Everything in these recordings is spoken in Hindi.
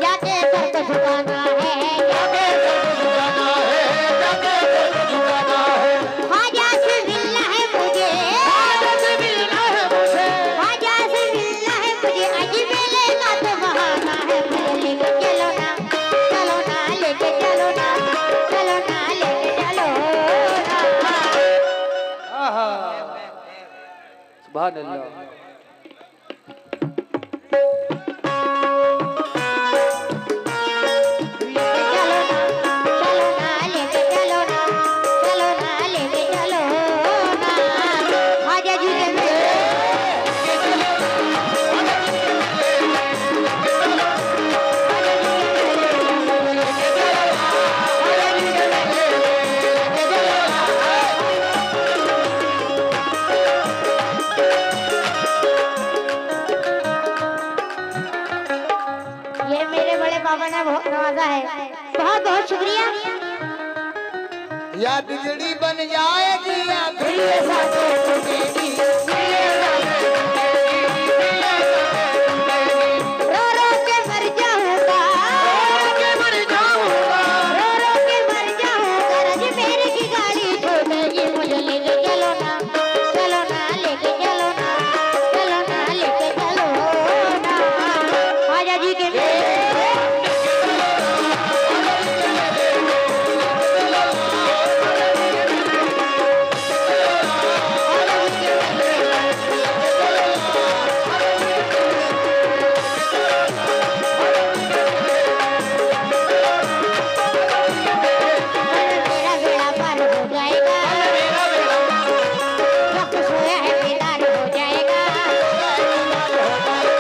जाके सर को झुकाना है, जाके सर को झुकाना है, जाके सर को झुकाना है। ख्वाजा से मिलना है मुझे, ख्वाजा से मिलना है मुझे, ख्वाजा से मिलना है मुझे, अजमेर का तो बहाना है, मुझे लेके चलो ना, चलो ना, लेके चलो ना, चलो ना, लेके चलो ना। आहा सुभान अल्लाह। ये मेरे बड़े पापा ने बहुत नवाजा है, बहुत बहुत शुक्रिया। या बिजली बन जाएगी या फिर ये साथों टूटेगी, रो रो के मर जाऊंगा, के मर जाऊंगा। रो रो के मर जाऊंगा, अजमेर की गाड़ी छोड़ेगी, मुझे लेके चलो ना, चलो ना, लेके चलो ना, चलो ना, लेके चलो ना। ख्वाजा जी के मेरा बेड़ा पार हो जाएगा, वक्त सोया है बेदार हो जाएगा,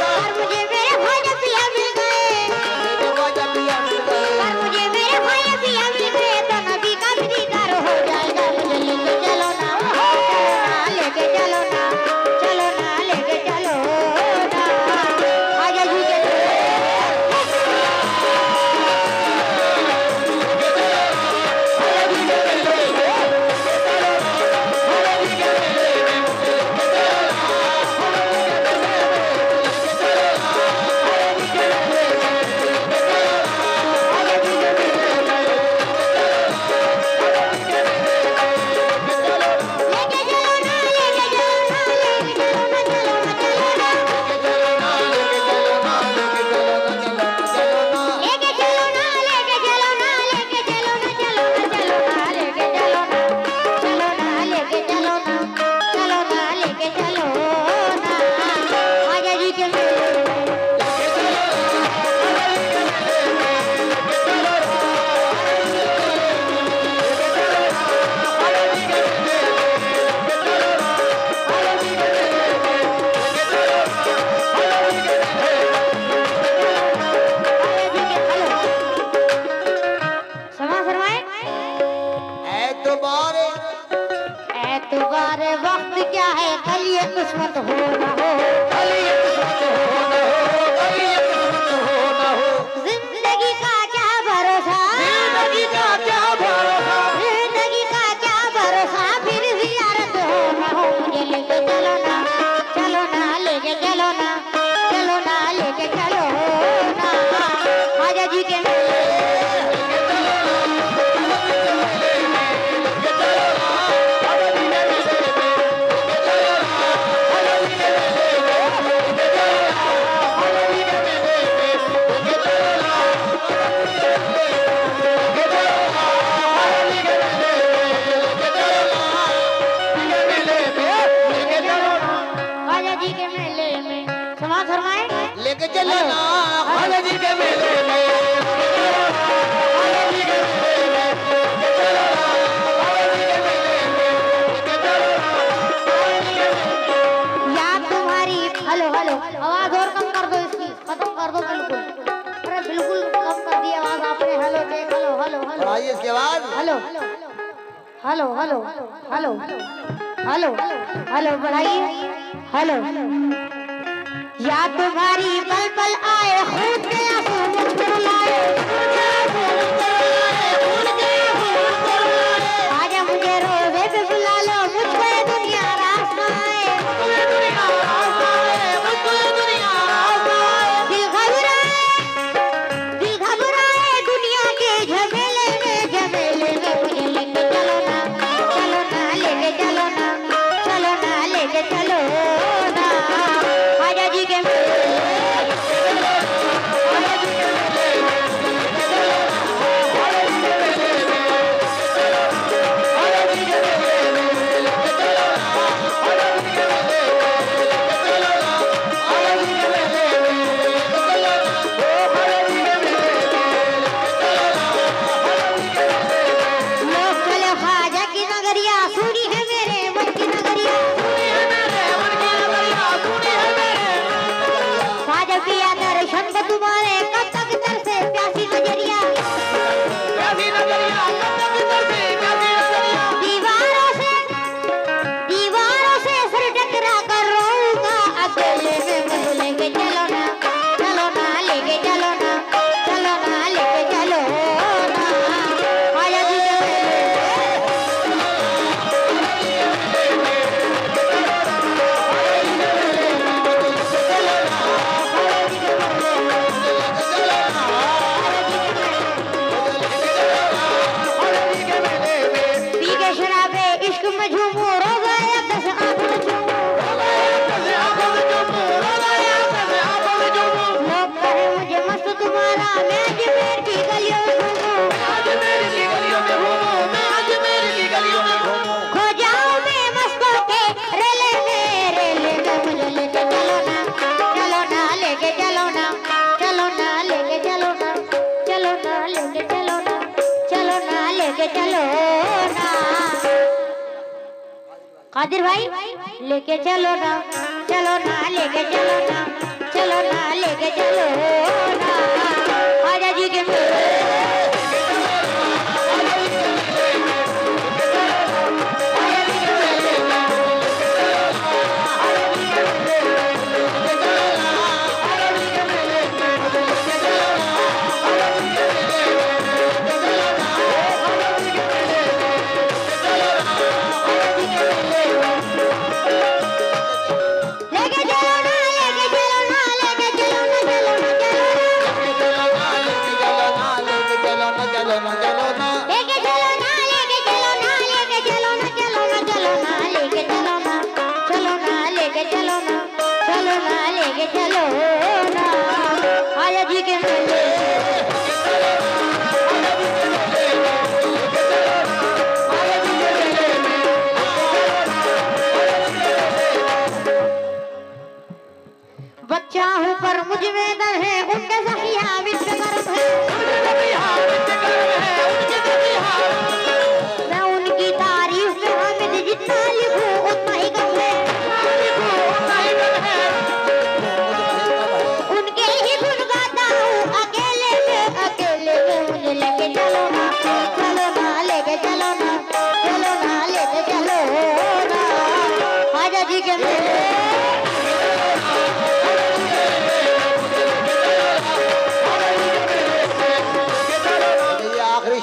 और मुझे मेरे ख्वाजा पिया मिल गए, और मुझे मेरे ख्वाजा पिया मिल गए, तो नबी का भी दीदार हो जाएगा, मुझे लेके चलो ना, लेके चलो ना, चलो ना, लेके चलो ना। ख्वाजा जी के लेके चलो ना, लेके चलो ना, लेके चलो ना, चलो ना, चलो ना, लेके चलो ना, लेके चलो ना, लेके चलो ना, चलो ना, चलो ना, लेके चलो ना, चलो ना, लेके चलो ना, चलो ना, लेके चलो ना। ख्वाजा जी के समा फरमाए, एतबार वक्त क्या है, कल ये किस्मत हो ना हो, जिंदगी का क्या भरोसा, जिंदगी का क्या भरोसा, फिर जियारत हो ना हो, मुझे लेके चलो ना, चलो ना, लेके चलो ना, चलो ना, लेके चलो ना। ख्वाजा जी के ख्वाजा जी के मेले में समा फरमाए, लेके चलो ना ख्वाजा जी के मेले में, या तुम्हारी हेलो हेलो आवाज और कम कर दो, इसकी खत्म कर दो बिल्कुल, अरे बिल्कुल कम कर दी आवाज आपने। हेलो देख, हेलो हेलो हेलो बढ़ाइए इसके बाद। Hello hello hello hello hello hello बढ़ाइए, हेलो। या तुम्हारी पल पल आए खून के आंसू मुझ पर लाए, आजा मुझे रोज़े पे बुला लो, मुझको ये दुनिया रास ना आए, दिल घबराए चलो ना। कादिर भाई लेके चलो ना, चलो ना लेके चलो ना, चलो ना लेके चलो ना। ख्वाजा जी के बच्चा हूँ पर मुझ में दर है, उनके सखिया विश्व गर्भ है। मैं उनकी तारीफ में हामिद जितना लिखूं उतना ही कम है। उनके ही गुण गाता हूँ अकेले में मुझे लेके चलो ना, चलो ना लेके चलो ना, चलो ना लेके चलो ना। ख्वाजा जी के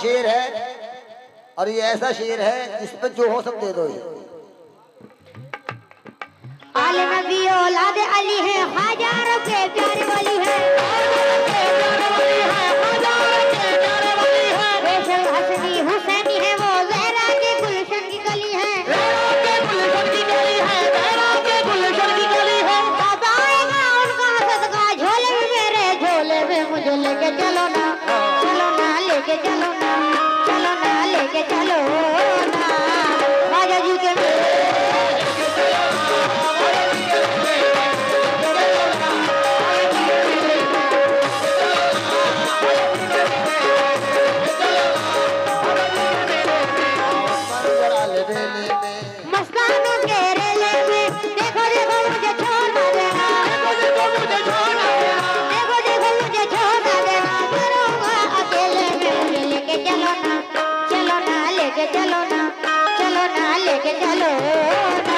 शेर है और ये ऐसा शेर है जिस पर जो हो सब दे दो। आले नबी औलाद अली है, हजारों के प्यारे वाली है। फैसल हसनी हुसैनी है, वो ज़हरा के गुलशन की कली है। कब आएगा उनका सदका झोले में, मेरे झोले में मुझे लेके चलो ना, चलो ना लेके चलो ना, चलो ना लेके चलो ना। ख्वाजा जी के मस्तानों के रेले में देखो देखो मुझे छोड़ देना, देखो मुझे छोड़ देना, देखो मुझे छोड़ देना। करूँगा अकेले में, मुझे लेके चलो ना, चलो ना लेके चलो ना, चलो ना लेके चलो ना।